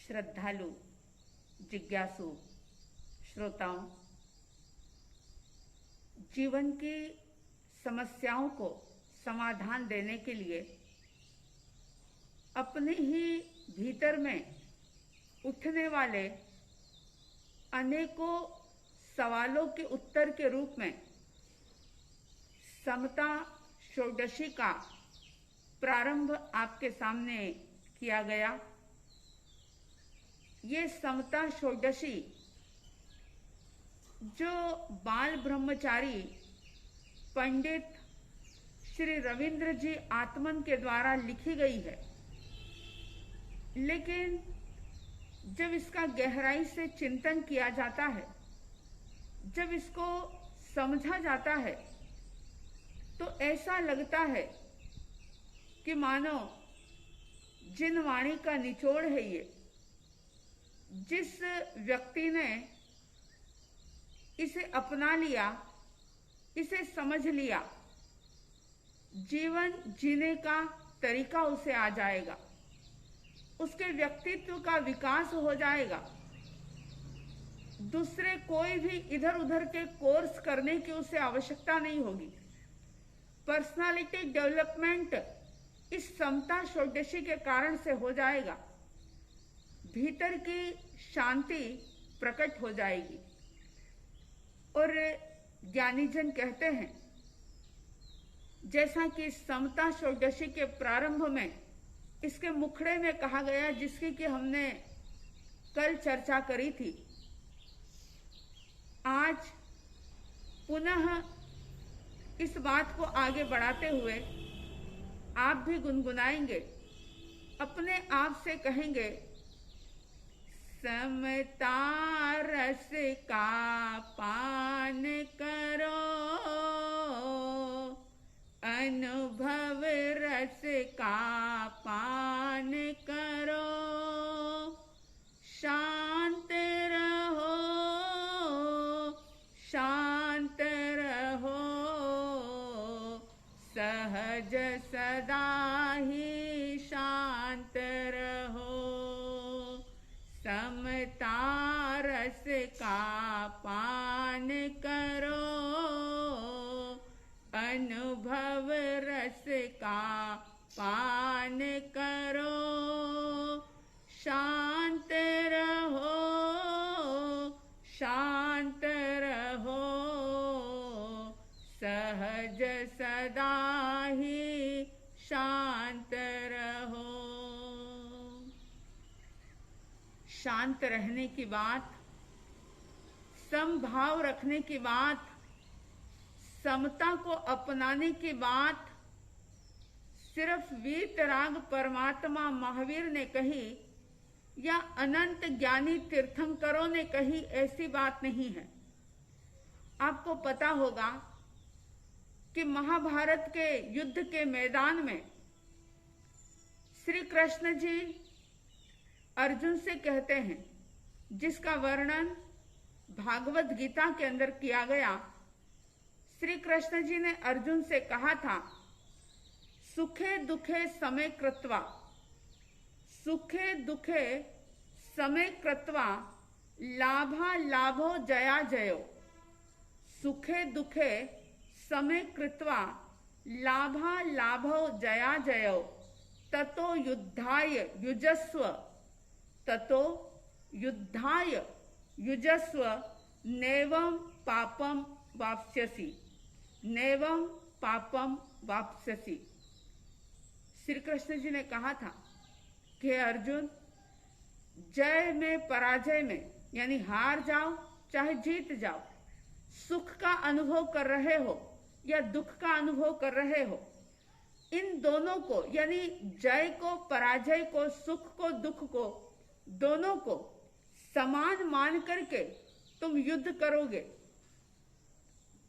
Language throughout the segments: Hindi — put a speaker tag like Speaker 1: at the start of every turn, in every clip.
Speaker 1: श्रद्धालु, जिज्ञासु श्रोताओं, जीवन की समस्याओं को समाधान देने के लिए अपने ही भीतर में उठने वाले अनेकों सवालों के उत्तर के रूप में समता षोडशी का प्रारंभ आपके सामने किया गया। ये समता षोडशी जो बाल ब्रह्मचारी पंडित श्री रविंद्र जी आत्मन के द्वारा लिखी गई है, लेकिन जब इसका गहराई से चिंतन किया जाता है, जब इसको समझा जाता है, तो ऐसा लगता है कि मानो जिन वाणी का निचोड़ है ये, जिस व्यक्ति ने इसे अपना लिया, इसे समझ लिया, जीवन जीने का तरीका उसे आ जाएगा, उसके व्यक्तित्व का विकास हो जाएगा। दूसरे कोई भी इधर उधर के कोर्स करने की उसे आवश्यकता नहीं होगी। पर्सनालिटी डेवलपमेंट इस समता षोडशी के कारण से हो जाएगा। भीतर की शांति प्रकट हो जाएगी। और ज्ञानीजन कहते हैं, जैसा कि समता षोडशी के प्रारंभ में इसके मुखड़े में कहा गया, जिसकी कि हमने कल चर्चा करी थी, आज पुनः इस बात को आगे बढ़ाते हुए आप भी गुनगुनाएंगे, अपने आप से कहेंगे, समता रस का पान करो, अनुभव रस का पान करो, शांत रहो, शांत रहो, सहज सदा ही शांत रहो, समता रस का पान करो, अनुभव रस का पान करो, शांत रहो, शांत रहो, सहज सदा ही शांत रहो। शांत रहने की बात, समभाव रखने की बात, समता को अपनाने की बात सिर्फ वीतराग परमात्मा महावीर ने कही या अनंत ज्ञानी तीर्थंकरों ने कही, ऐसी बात नहीं है। आपको पता होगा कि महाभारत के युद्ध के मैदान में श्री कृष्ण जी अर्जुन से कहते हैं, जिसका वर्णन भागवत गीता के अंदर किया गया। श्री कृष्ण जी ने अर्जुन से कहा था, सुखे दुखे समय कृत्वा, सुखे दुखे समय कृत्वा, लाभा लाभो जया जयो, सुखे दुखे समय कृत्वा, लाभा लाभो जया जयो, ततो युद्धाय युजस्व, ततो युद्धाय युजस्व, नैवं पापम वाप्स्यसि, नैवं पापम वाप्स्यसि। श्री कृष्ण जी ने कहा था कि अर्जुन, जय में पराजय में, यानी हार जाओ चाहे जीत जाओ, सुख का अनुभव कर रहे हो या दुख का अनुभव कर रहे हो, इन दोनों को, यानी जय को पराजय को, सुख को दुख को, दोनों को समान मान करके तुम युद्ध करोगे।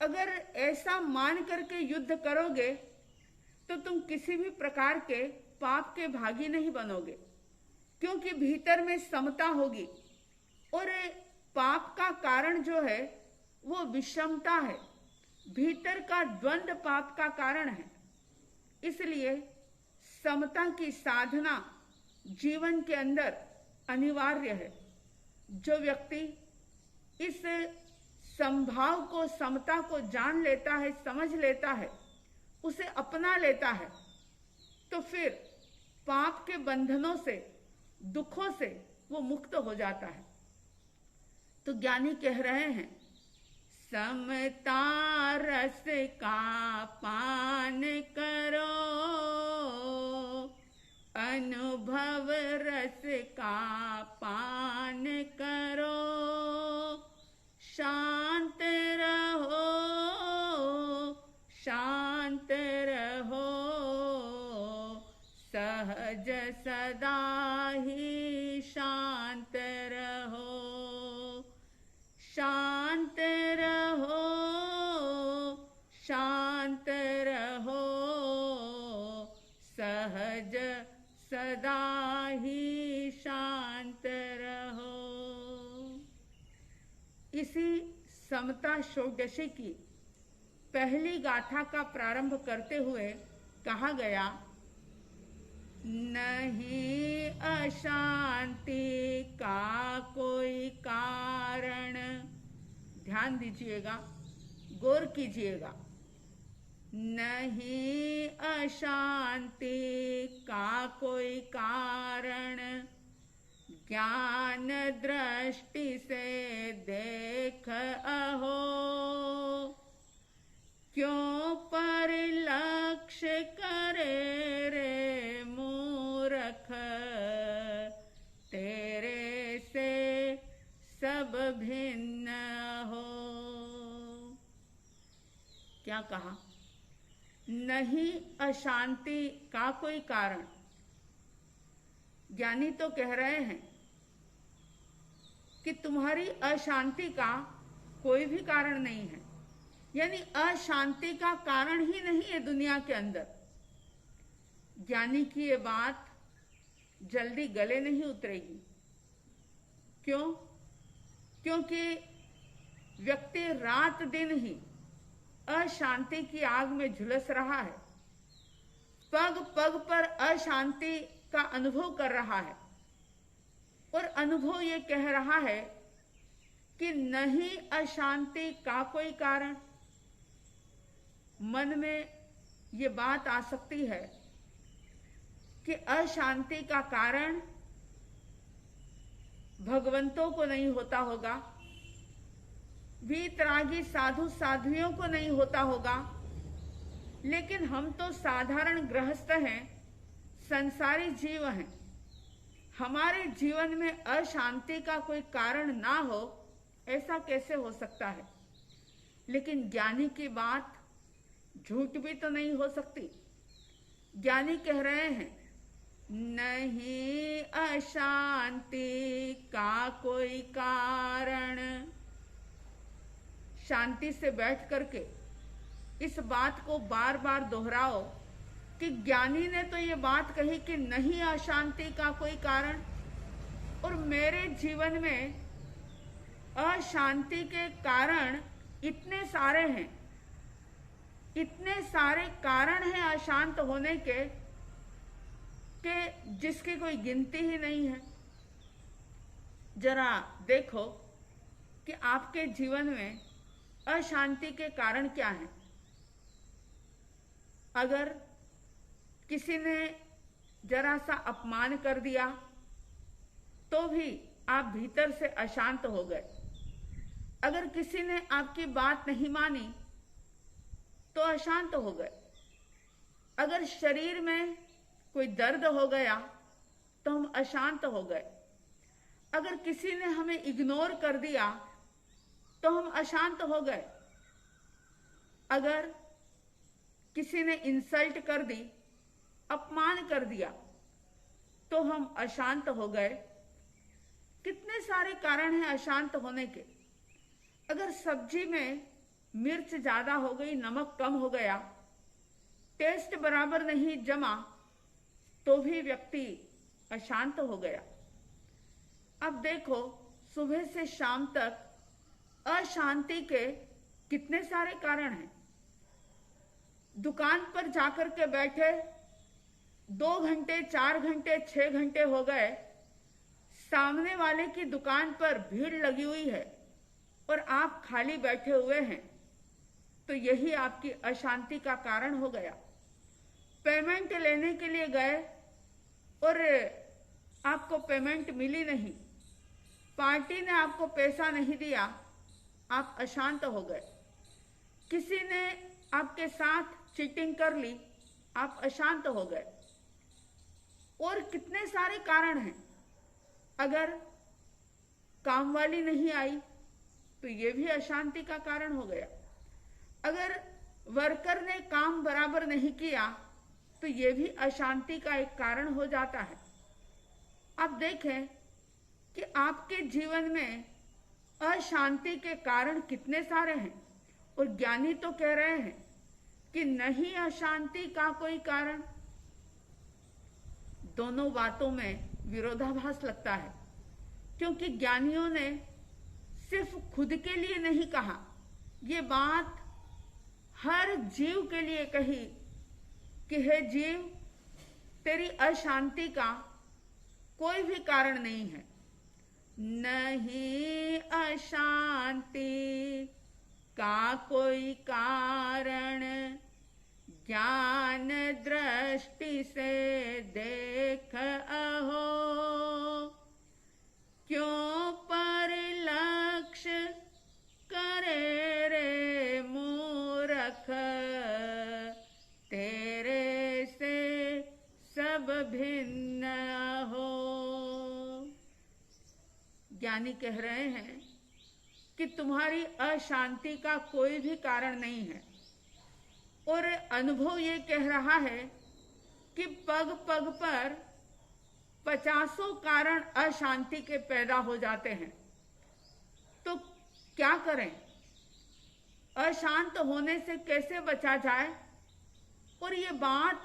Speaker 1: अगर ऐसा मान करके युद्ध करोगे तो तुम किसी भी प्रकार के पाप के भागी नहीं बनोगे, क्योंकि भीतर में समता होगी। और पाप का कारण जो है वो विषमता है, भीतर का द्वंद्व पाप का कारण है। इसलिए समता की साधना जीवन के अंदर अनिवार्य है। जो व्यक्ति इस संभाव को, समता को जान लेता है, समझ लेता है, उसे अपना लेता है, तो फिर पाप के बंधनों से, दुखों से वो मुक्त हो जाता है। तो ज्ञानी कह रहे हैं, समता रस का पान करो, अनुभव रस का पान करो, शांत रहो, शांत रहो, सहज सदा ही शांत रहो, शांत रहो, शांत रहो, सहज सदा ही शांत रहो। इसी समता षोडशी की पहली गाथा का प्रारंभ करते हुए कहा गया, नहीं अशांति का कोई कारण। ध्यान दीजिएगा, गौर कीजिएगा। नहीं अशांति का कोई कारण, ज्ञान दृष्टि से देख अहो, क्यों परिलक्ष्य करे रे मूर्ख, तेरे से सब भिन्न हो। क्या कहा? नहीं अशांति का कोई कारण। ज्ञानी तो कह रहे हैं कि तुम्हारी अशांति का कोई भी कारण नहीं है, यानी अशांति का कारण ही नहीं है दुनिया के अंदर। ज्ञानी की ये बात जल्दी गले नहीं उतरेगी। क्यों? क्योंकि व्यक्ति रात दिन ही अशांति की आग में झुलस रहा है, पग पग पर अशांति का अनुभव कर रहा है, और अनुभव ये कह रहा है कि नहीं अशांति का कोई कारण। मन में ये बात आ सकती है कि अशांति का कारण भगवंतों को नहीं होता होगा, वीतरागी साधु साध्वियों को नहीं होता होगा, लेकिन हम तो साधारण गृहस्थ हैं, संसारी जीव हैं, हमारे जीवन में अशांति का कोई कारण ना हो, ऐसा कैसे हो सकता है? लेकिन ज्ञानी की बात झूठ भी तो नहीं हो सकती। ज्ञानी कह रहे हैं, नहीं अशांति का कोई कारण। शांति से बैठ करके इस बात को बार बार दोहराओ कि ज्ञानी ने तो ये बात कही कि नहीं अशांति का कोई कारण, और मेरे जीवन में अशांति के कारण इतने सारे हैं, इतने सारे कारण हैं अशांत होने के कि जिसकी कोई गिनती ही नहीं है। जरा देखो कि आपके जीवन में अशांति के कारण क्या है। अगर किसी ने जरा सा अपमान कर दिया तो भी आप भीतर से अशांत हो गए। अगर किसी ने आपकी बात नहीं मानी तो अशांत हो गए। अगर शरीर में कोई दर्द हो गया तो हम अशांत हो गए। अगर किसी ने हमें इग्नोर कर दिया तो हम अशांत हो गए। अगर किसी ने इंसल्ट कर दी, अपमान कर दिया, तो हम अशांत हो गए। कितने सारे कारण हैं अशांत होने के। अगर सब्जी में मिर्च ज्यादा हो गई, नमक कम हो गया, टेस्ट बराबर नहीं जमा, तो भी व्यक्ति अशांत हो गया। अब देखो, सुबह से शाम तक अशांति के कितने सारे कारण हैं। दुकान पर जाकर के बैठे 2 घंटे, 4 घंटे, 6 घंटे हो गए, सामने वाले की दुकान पर भीड़ लगी हुई है और आप खाली बैठे हुए हैं, तो यही आपकी अशांति का कारण हो गया। पेमेंट लेने के लिए गए और आपको पेमेंट मिली नहीं, पार्टी ने आपको पैसा नहीं दिया, आप अशांत हो गए। किसी ने आपके साथ चीटिंग कर ली, आप अशांत हो गए। और कितने सारे कारण हैं। अगर काम वाली नहीं आई तो ये भी अशांति का कारण हो गया। अगर वर्कर ने काम बराबर नहीं किया तो ये भी अशांति का एक कारण हो जाता है। आप देखें कि आपके जीवन में अशांति के कारण कितने सारे हैं, और ज्ञानी तो कह रहे हैं कि नहीं अशांति का कोई कारण। दोनों बातों में विरोधाभास लगता है, क्योंकि ज्ञानियों ने सिर्फ खुद के लिए नहीं कहा, ये बात हर जीव के लिए कही कि हे जीव, तेरी अशांति का कोई भी कारण नहीं है। नहीं अशांति का कोई कारण, ज्ञान दृष्टि से देख अहो, क्यों परिलक्ष्य करे रे मूर्ख, तेरे से सब भिन्न हो। ज्ञानी कह रहे हैं कि तुम्हारी अशांति का कोई भी कारण नहीं है, और अनुभव ये कह रहा है कि पग पग पर 50 कारण अशांति के पैदा हो जाते हैं। तो क्या करें, अशांत होने से कैसे बचा जाए? और ये बात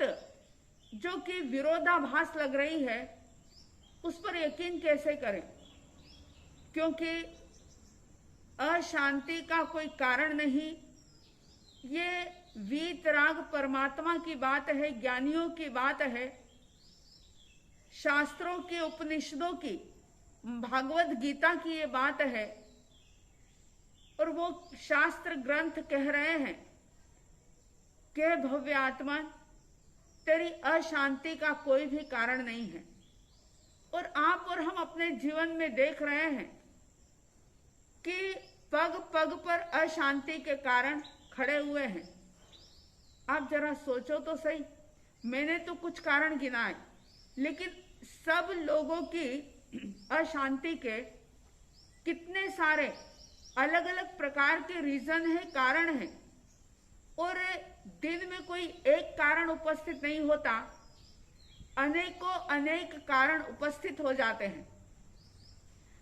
Speaker 1: जो कि विरोधाभास लग रही है, उस पर यकीन कैसे करें? क्योंकि अशांति का कोई कारण नहीं, ये वीतराग परमात्मा की बात है, ज्ञानियों की बात है, शास्त्रों की, उपनिषदों की, भागवत गीता की ये बात है। और वो शास्त्र ग्रंथ कह रहे हैं कि भव्य आत्मा, तेरी अशांति का कोई भी कारण नहीं है। और आप और हम अपने जीवन में देख रहे हैं कि पग पग पर अशांति के कारण खड़े हुए हैं। आप जरा सोचो तो सही, मैंने तो कुछ कारण गिनाए, लेकिन सब लोगों की अशांति के कितने सारे अलग अलग प्रकार के रीजन है, कारण है। और दिन में कोई एक कारण उपस्थित नहीं होता, अनेकों अनेक कारण उपस्थित हो जाते हैं।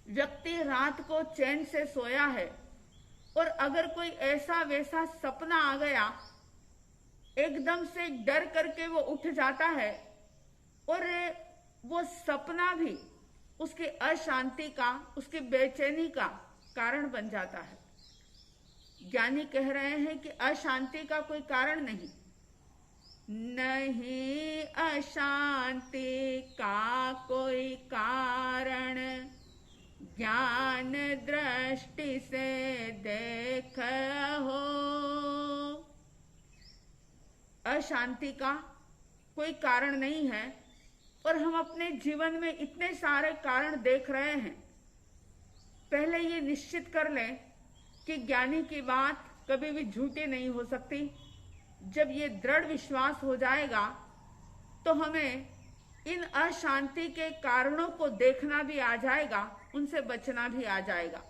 Speaker 1: व्यक्ति रात को चैन से सोया है और अगर कोई ऐसा वैसा सपना आ गया, एकदम से डर करके वो उठ जाता है और वो सपना भी उसकी अशांति का, उसकी बेचैनी का कारण बन जाता है। ज्ञानी कह रहे हैं कि अशांति का कोई कारण नहीं, नहीं अशांति का कोई कारण, ज्ञान दृष्टि से देख हो। अशांति का कोई कारण नहीं है, और हम अपने जीवन में इतने सारे कारण देख रहे हैं। पहले ये निश्चित कर लें कि ज्ञानी की बात कभी भी झूठी नहीं हो सकती। जब ये दृढ़ विश्वास हो जाएगा तो हमें इन अशांति के कारणों को देखना भी आ जाएगा, उनसे बचना भी आ जाएगा।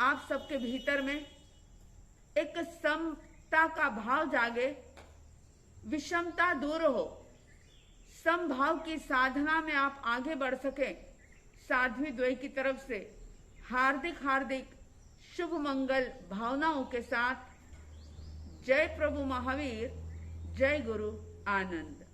Speaker 1: आप सबके भीतर में एक समता का भाव जागे, विषमता दूर हो, समभाव की साधना में आप आगे बढ़ सके। साध्वी द्वय की तरफ से हार्दिक हार्दिक शुभ मंगल भावनाओं के साथ जय प्रभु महावीर, जय गुरु आनंद।